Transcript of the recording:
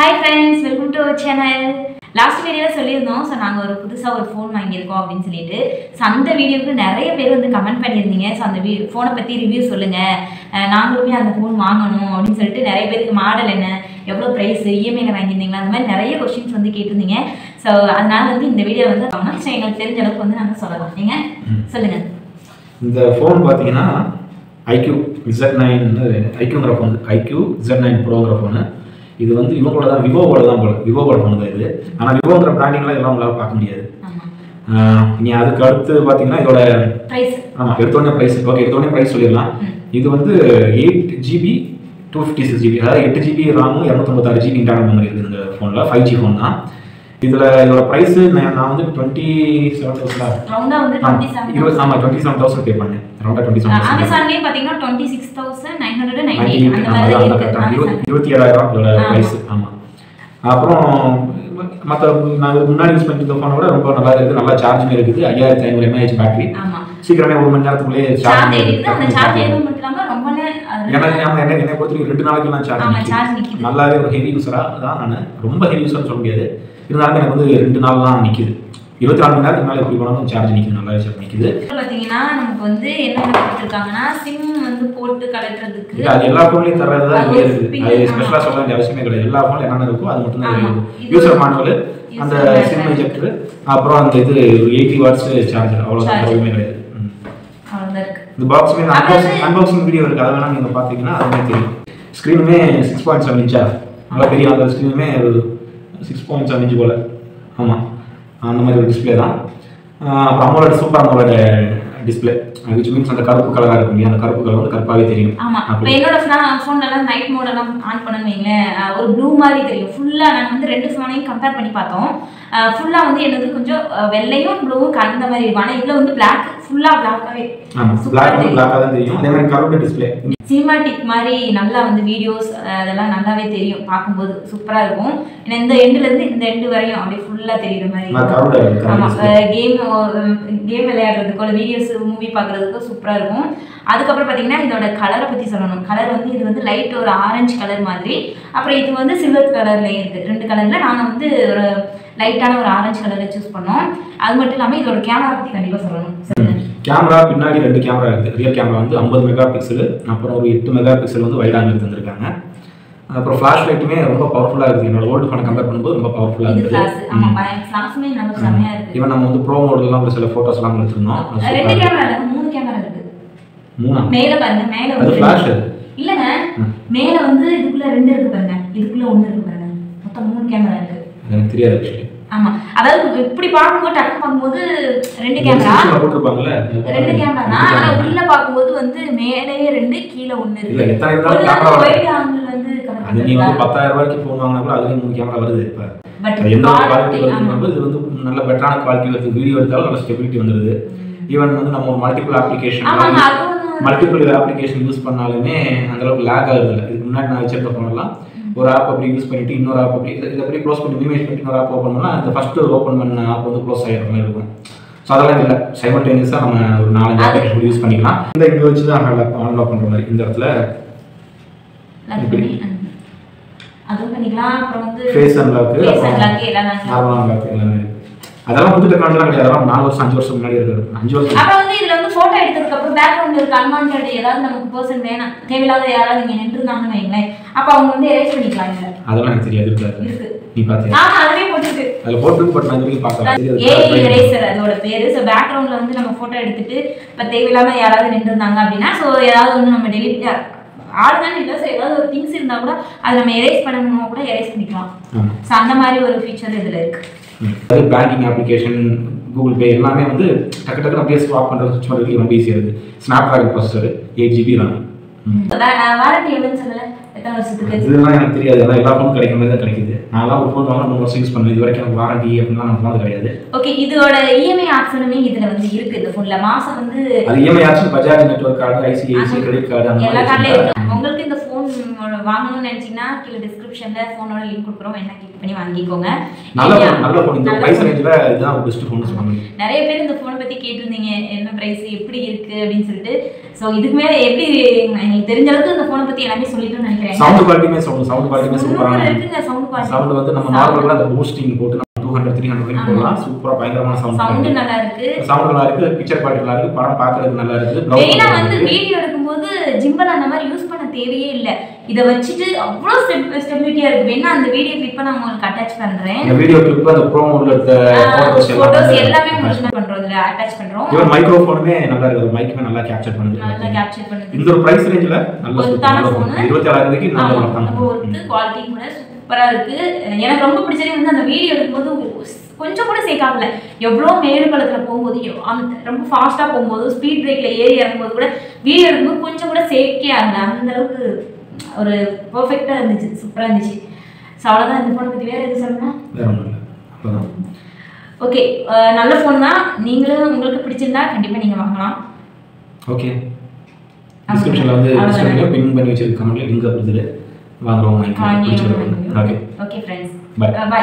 Hi friends, welcome to our channel. Last வீடியோல சொல்லியிருந்தோம் so நாங்கள் ஒரு புதுசாக ஒரு ஃபோன் வாங்கியிருக்கோம் அப்படின்னு சொல்லிட்டு ஸோ அந்த வீடியோவுக்கு நிறைய பேர் வந்து கமெண்ட் பண்ணியிருந்தீங்க ஸோ அந்த ஃபோனை பற்றி ரிவ்யூ சொல்லுங்கள் நாங்களுமே அந்த ஃபோன் வாங்கணும் அப்படின்னு சொல்லிட்டு நிறைய பேருக்கு மாடல் என்ன எவ்வளோ ப்ரைஸ் இஎம்ஐயில் வாங்கியிருந்தீங்களா அந்த மாதிரி நிறைய கொஸ்டின்ஸ் வந்து கேட்டிருந்தீங்க ஸோ அதனால வந்து இந்த வீடியோ வந்து ஸோ எங்களுக்கு தெரிஞ்ச அளவுக்கு வந்து நாங்கள் சொல்லலாம் நீங்கள் சொல்லுங்கள். இந்த ஃபோன் பார்த்தீங்கன்னா ஐக்யூ Z9 ஐக்யூங்கிற ஃபோன் ஐக்யூ Z9 ப்ரோங்கிற ஃபோனு. இது வந்து இவங்களோட தான் விவோவோட தான் போல விவோவோட ஃபோன் தான் இது. ஆனால் விவோங்கிற பிராண்டிங்லாம் எல்லாம் உங்களால் பார்க்க முடியாது. நீ அதுக்கு அடுத்து பார்த்தீங்கன்னா இதோட ப்ரைஸ் எடுத்தோடனே ப்ரைஸ் எடுத்தோடனே ப்ரைஸ் சொல்லிடலாம். இது வந்து 8GB 256GB அதாவது 8GB ராமும் 256GB இன்டர்னல் மெமரி இருக்குது இந்த ஃபோனில். 5G ஃபோன் தான். இதில் இதோட ப்ரைஸ் நான் வந்து 27,000 ஆமாம் 27,000 பே பண்ணேன். ரவுண்டாக 27,000. அமேசான்லேயே பார்த்தீங்கன்னா 26,998 அந்த மாதிரி இருக்கு. 27,000 இதோட ப்ரைஸ். ஆமாம். அப்புறம் மற்ற நான் முன்னாடி யூஸ் பண்ணிட்டு ஃபோனை விட ரொம்ப நல்லா இருக்குது. நல்லா சார்ஜுமே இருக்குது. 5500 mAh பேட்டரி. சீக்கிரமே 1 மணி நேரத்துக்குள்ளேயே சார்ஜ் என்னை பொறுத்தவரைக்கும் 2 நாளைக்கு நான் சார்ஜ் நல்லாவே ஒரு ஹெவி யூஸராக தான் நான் ரொம்ப ஹெவி யூஸர்னு சொல்ல முடியாது. இருந்தாலும் எனக்கு வந்து 2 நாள் தான் நிற்கிது. 24 மணி நேரத்துக்கு மேலே எப்படி போனாலும் சார்ஜ் நிற்கிது. நல்லாவே சார்ஜ் நிற்கிது. பார்த்தீங்கன்னா நமக்கு வந்து என்ன கொடுத்துருக்காங்கன்னா சிம் வந்து போட்டு கலட்டுறதுக்கு அது எல்லா ஃபோன்லையும் தர்றது தான் இருக்குது. அது ஸ்பெஷலாக சொல்ல வேண்டிய அவசியமே கிடையாது. எல்லா ஃபோனில் என்னென்ன இருக்கோ அது மட்டும் தான் இருக்குது. யூசர் மானுவல், அந்த சிம் எஜெக்டர், அப்புறம் அந்த இது 80 வாட்ஸ் சார்ஜர், அவ்வளோதான். எதுவுமே கிடையாது. இந்த பாக்ஸுமே அன்பாக்சிங் வீடியோ இருக்குது. அதை வேணால் நீங்கள் பார்த்தீங்கன்னா அதுவுமே தெரியும். ஸ்க்ரீனுமே 6.7 இன்ச்சா நல்லா பெரிய அந்த ஸ்க்ரீனுமே ஒரு 6.7 இன்ச்சு போல். ஆமாம், அந்த மாதிரி ஒரு டிஸ்பிளே தான். அப்புறம் AMOLED super AMOLED display which means அந்த கருப்பு கலராக இருக்கும் இல்லையா, அந்த கருப்பு கலர் வந்து கருப்பாகவே தெரியும். ஆமாம். இப்போ என்னோட ஃபோன்லாம் நைட் மோடெல்லாம் ஆன் பண்ண வைங்களேன் ஒரு ப்ளூ மாதிரி தெரியும் ஃபுல்லாக. நாங்கள் வந்து 2 ஃபோனையும் கம்பேர் பண்ணி பார்த்தோம். ஃபுல்லாக வந்து என்னது கொஞ்சம் வெள்ளையும் ப்ளூவும் கலந்த மாதிரி இருக்கும். ஆனால் இதில் வந்து பிளாக் ஃபுல்லாக பிளாக்காகவே பிளாக்காக தான் தெரியும். அதே மாதிரி கருப்பு டிஸ்பிளே சினிமாட்டிக் மாதிரி நல்லா வந்து வீடியோஸ் அதெல்லாம் நல்லாவே தெரியும். பார்க்கும்போது சூப்பராக இருக்கும். ஏன்னா இந்த எண்டுலேருந்து இந்த எண்டு வரையும் அப்படியே ஃபுல்லாக தெரியுற மாதிரி. ஆமாம், கேம் விளையாடுறதுக்கோ இல்லை வீடியோஸ் மூவி பார்க்குறதுக்கோ சூப்பராக இருக்கும். அதுக்கப்புறம் பார்த்தீங்கன்னா இதோட கலரை பற்றி சொல்லணும். கலர் வந்து இது வந்து லைட் ஒரு ஆரஞ்சு கலர் மாதிரி, அப்புறம் இது வந்து சில்வர் கலர்லேயே இருக்குது. 2 கலரில் நாங்கள் வந்து ஒரு லைட்டான ஒரு ஆரஞ்சு கலரை சூஸ் பண்ணோம். அது மட்டும் இல்லாமல் இதோட கேமரா பற்றி கண்டிப்பாக சொல்லணும். கேமரா பின்னாடி 2 கேமரா இருக்குது. ரியல் கேமரா வந்து 50 மெகா பிக்சல், அப்புறம் ஒரு 8 மெகா பிக்சல் வந்து வைட் ஆங்கிள் தந்திருக்காங்க. அப்புறம் ஃப்ளாஷ் லைட்டுமே ரொம்ப பவர்ஃபுல்லாக இருக்குது. என்னோட ஓல்டு ஃபோனை கம்பேர் பண்ணும்போது ரொம்ப பவர்ஃபுல்லாக இருக்குது. ஈவன் நம்ம வந்து ப்ரோ மோடெல்லாம் ஒரு சில ஃபோட்டோஸ்லாம் எடுத்துருந்தோம். 2 கேமரா இல்லை 3 கேமரா இருக்குது. 3 மேலே பாருங்க, மேலே அது ஃப்ளாஷ் இல்லைங்க, மேலே வந்து இதுக்குள்ள 2 இருக்கு பாருங்க, இதுக்குள்ள 1 இருக்கு பாருங்க, மொத்தம் 3 கேமரா இருக்கு. எனக்கு தெரியாது ஆக்சுவலி. ஆமா, அதாவது இப்படி பார்க்கும்போது டக்கு பார்க்கும்போது 2 கேமரா போட்டுருப்பாங்கல்ல, 2 கேமரா தான். ஆனா உள்ள பார்க்கும்போது வந்து மேலேயே 2 கீழே 1 இருக்கு. இல்ல எத்தனை இருந்தாலும் கேமரா வைட் ஆங்கிள் வந்து அது நீ வந்து 10,000 ரூபாய்க்கு ஃபோன் வாங்கினா கூட அதுலயும் 3 கேமரா வருது. இப்ப பட் என்ன குவாலிட்டி வருது, இது வந்து நல்ல பெட்டரான குவாலிட்டி வருது. வீடியோ எடுத்தாலும் நல்ல ஸ்டெபிலிட்டி வந்துருது. ஈவன் வந்து நம்ம மல்டிபிள் அப்ளிகேஷன் யூஸ் பண்ணாலுமே அந்த அளவுக்கு லேக் ஆகுது இல்லை. இதுக்கு முன்னாடி நான் வச்சிருக்க ஃபோனெல்லாம் ஒரு ஆப் அப்படி யூஸ் பண்ணிட்டு இன்னொரு ஆப் அப்படி இதை அப்படி க்ளோஸ் பண்ணி மினிமைஸ் பண்ணிட்டு இன்னொரு ஆப் ஓப்பன் பண்ணால் அந்த ஃபர்ஸ்ட் ஓப்பன் பண்ண ஆப் வந்து க்ளோஸ் ஆகிற மாதிரி இருக்கும். ஸோ அதெல்லாம் இல்லை, சைமல்டேனியஸாக நம்ம ஒரு 4-5 அப்ளிகேஷன் யூஸ் பண்ணிக்கலாம். இந்த இங்கே வச்சு தான் அன்லாக் பண்ணுற மாதிரி இந்த இடத்துல அதுவும் பண்ணிக்கலாம். அப்புறம் வந்து ஃபேஸ் அன்லாக், நார்மல் அன்லாக் எல்லாமே. அதெல்லாம் புது டெக்னாலஜி கிடையாது. அதெல்லாம் 4 வருஷம் 5 வருஷம் முன்னாடி இருக்குது. 5 வருஷம். அப்புறம் வந்து இதுல வந்து போட்டோ எடுத்ததுக்கு அப்புறம் பேக்ரவுண்ட்ல இருக்க அன்வான்டட் ஏதாவது நமக்கு பர்சன் வேணாம் தேவையில்லாத யாராவது நீங்க நின்றுனாங்கன்னு வைங்களேன், அப்ப அவங்க வந்து எரேஸ் பண்ணிக்கலாம். இல்ல அதெல்லாம் எனக்கு தெரியாது. இருக்கு நீ பாத்தியா? அதுவே போட்டுருக்கு. அதுல போட்டு பட் நான் இதுக்கு பார்க்கல. ஏஐ எரேசர் அதோட பேரு. சோ பேக்ரவுண்ட்ல வந்து நம்ம போட்டோ எடுத்துட்டு இப்ப தேவையில்லாம யாராவது நின்றுனாங்க அப்படின்னா சோ ஏதாவது வந்து நம்ம டெலிட் ஆளுங்கன்னு இல்லை, ஏதாவது ஒரு திங்ஸ் இருந்தா கூட அதை நம்ம எரேஸ் பண்ணணும்னா கூட எரேஸ் பண்ணிக்கலாம். சோ அந்த மாதிரி ஒரு ஃபீச்சர் இதுல இருக்கு. பேங்கிங் அப்ளிகேஷன், கூகுள் பே எல்லாமே வந்து டக்கு டக்கு அப்படியே ஸ்வாப் பண்ணுறது, சுவிட்ச் பண்ணுறதுக்கு ரொம்ப ஈஸியாக இருக்குது. Snapdragon processor, 8GB RAM. Warranty எவ்வளோன்னு சொல்லல, எத்தனை வருஷத்துக்கு? இதெல்லாம் எனக்கு தெரியாது. அதான் எல்லா ஃபோனும் கிடைக்கிற மாதிரி தான் கிடைக்குது. நான்லாம் ஒரு ஃபோன் வாங்க 3 வருஷம் யூஸ் பண்ணுவேன். இது வரைக்கும் எனக்கு வாரண்டி அப்படின்னா நமக்கு வந்து கிடையாது. ஓகே, இதோட இஎம்ஐ ஆப்ஷனுமே இதுல வந்து இருக்கு. இந்த ஃபோன்ல மாசம் வந்து அது EMI option Bajaj network card, ICICI credit card அந்த எல்லா கார்டுலயும் இருக்கு. உங்களுக்கு இந்த ஃபோன் வாங்கணும்னு நினைச்சீங்கன்னா கீழே டிஸ்கிரிப்ஷன்ல ஃபோனோட லிங்க் கொடுக்குறோம், என்ன கிளிக் பண்ணி வாங்கிக்கோங்க. நல்ல ஃபோன், இந்த பிரைஸ் ரேஞ்சில இதுதான் பெஸ்ட் ஃபோன் சொல்றாங்க. நிறைய பேர் இந்த ஃபோனை பத்தி கேட்டிருந்தீங்க, என்ன பிரைஸ் எப்படி இருக்கு அப்படின்னு சொல்லிட்டு. ஸோ இதுக்கு மேலே எப்படி எனக்கு தெரிஞ்ச அளவுக்கு இந்த ஃபோனை பத்தி எல்லாமே சொல்லிட்டு நினைக்கிறேன். சவுண்ட் குவாலிட்டியுமே சூப்பரான இருக்குங்க. சவுண்ட் வந்து நம்ம நார்மலா அந்த பூஸ்டிங் போட்டு 200-300 வரைக்கும் போடலாம். சூப்பரா பயங்கரமான சவுண்ட் நல்லா இருக்கு. சவுண்ட் நல்லா இருக்கு, பிக்சர் குவாலிட்டி நல்லா இருக்கு, படம் பார்க்கிறதுக்கு நல்லா இருக்கு. மெயினா வந்து வீடியோ எடுக்கும்போது ஜிம்பல் அந்த மாதிரி யூஸ் பண்ண தேவையே இல்ல. இத வச்சிட்டு அவ்ளோ ஸ்டெபிலிட்டியா இருக்கு. வேணா அந்த வீடியோ கிளிப் பண்ண உங்களுக்கு அட்டாச் பண்றேன். இந்த வீடியோ கிளிப் அந்த ப்ரோமோல இருக்க போட்டோஸ் எல்லாமே உங்களுக்கு பண்றோம், இதுல அட்டாச் பண்றோம். ஈவன் மைக்ரோஃபோனுமே நல்லா இருக்கு, மைக்மே நல்லா கேப்சர் பண்ணுது. இந்த ஒரு பிரைஸ் ரேஞ்சில நல்ல சூப்பரான ஃபோன். 26000 ரூபாய்க்கு நல்ல ஒரு ஃபோன். ஒரு குவாலிட்டி கூட சூப்பரா இருக்கு. எனக்கு ரொம்ப பிடிச்சது வந்து அந்த வீடியோ எடுக்கும்போது கொஞ்சம் கூட சேக்காகல. எவ்வளோ மேடு பள்ளத்துல போகும்போது ரொம்ப ஃபாஸ்டா போகும்போது ஸ்பீட் பிரேக்ல ஏறி இறங்கும்போது கூட வீடியோ எடுக்கும்போது கொஞ்சம் கூட சேக்கே ஆகல. அந்த அளவுக்கு ஒரு பெர்ஃபெக்ட்டா இருந்துச்சு, சூப்பரா இருந்துச்சு. ஸோ அவ்வளோதான். இந்த ஃபோனை பற்றி வேற எது சொல்லணும்னா ஓகே, நல்ல ஃபோன் தான். நீங்களும் உங்களுக்கு பிடிச்சிருந்தா கண்டிப்பாக நீங்கள் வாங்கலாம். ஓகே, டிஸ்கிரிப்ஷனில் வந்து பின் பண்ணி வச்சிருக்க கமெண்ட்ல லிங்க் கொடுத்துட்டு வாங்குறவங்க. Okay friends, by.